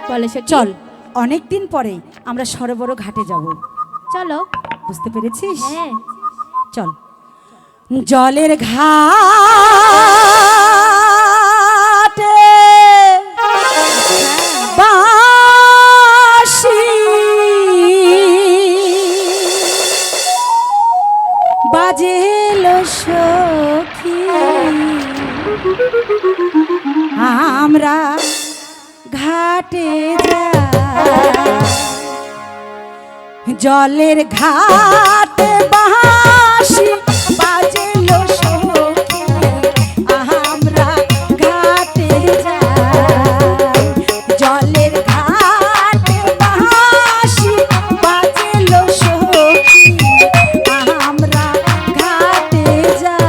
বলে সখী। চল অনেক দিন পরে আমরা সরোবর ঘাটে যাব। চলো। বুঝতে পেরেছিস? হ্যাঁ। চল। জলের ঘাটে বাঁশি বাজেলো সখী, আমরা ঘাটে যাই। জলের ঘাটে বাঁশি বাজেলো সখী, আমরা ঘাটে যাই। জলের ঘাটে বাঁশি বাজেলো সখী, আমরা ঘাটে যাই।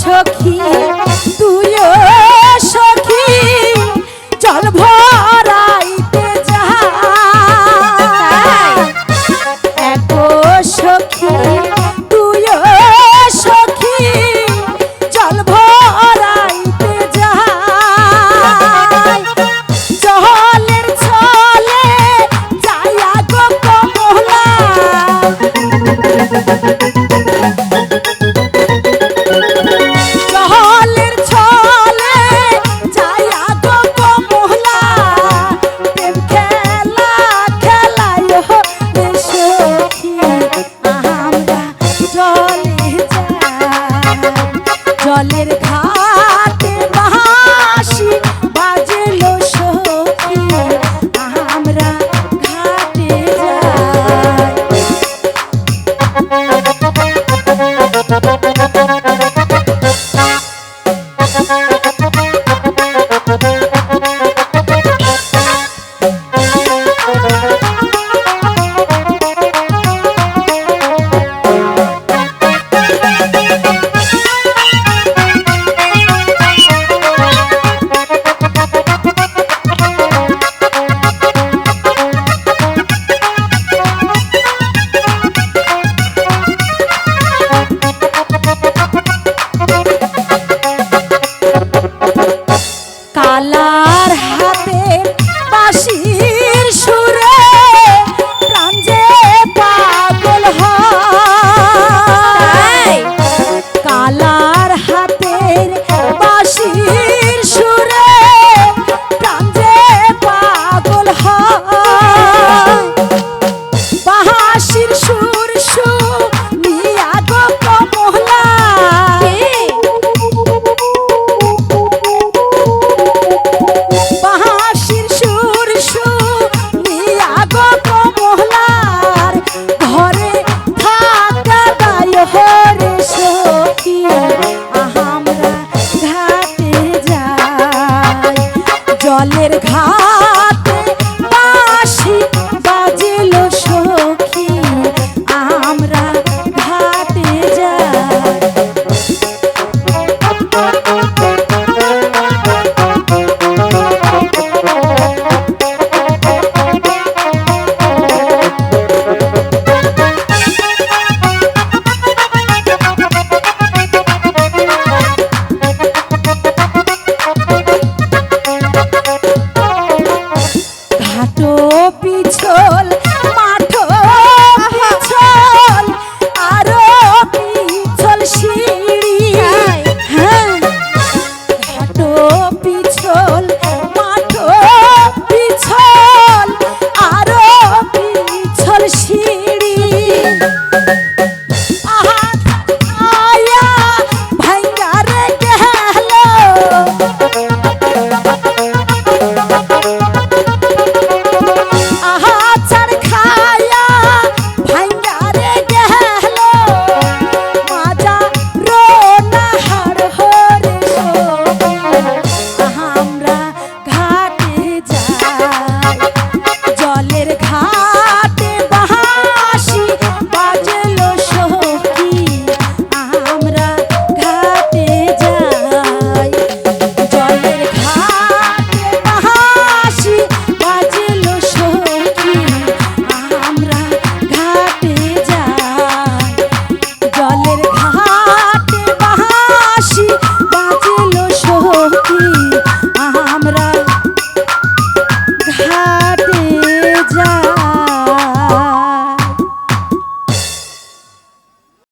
সখী তুইও সখী জল ভরাইতে যাই। এত সখী তুইও সখী জল ভরাইতে যাই। জলের ছলে যাইয়া গো কমলা, জলের ছলে যাইয়া গো কমলা, প্রেম খেলা খেলায় রে সখী, আমরা জলে যাই। জলের ঘাটে বাঁশি বাজেলো সখী, আমরা ঘাটে যাই। কালার হাতে বাঁশি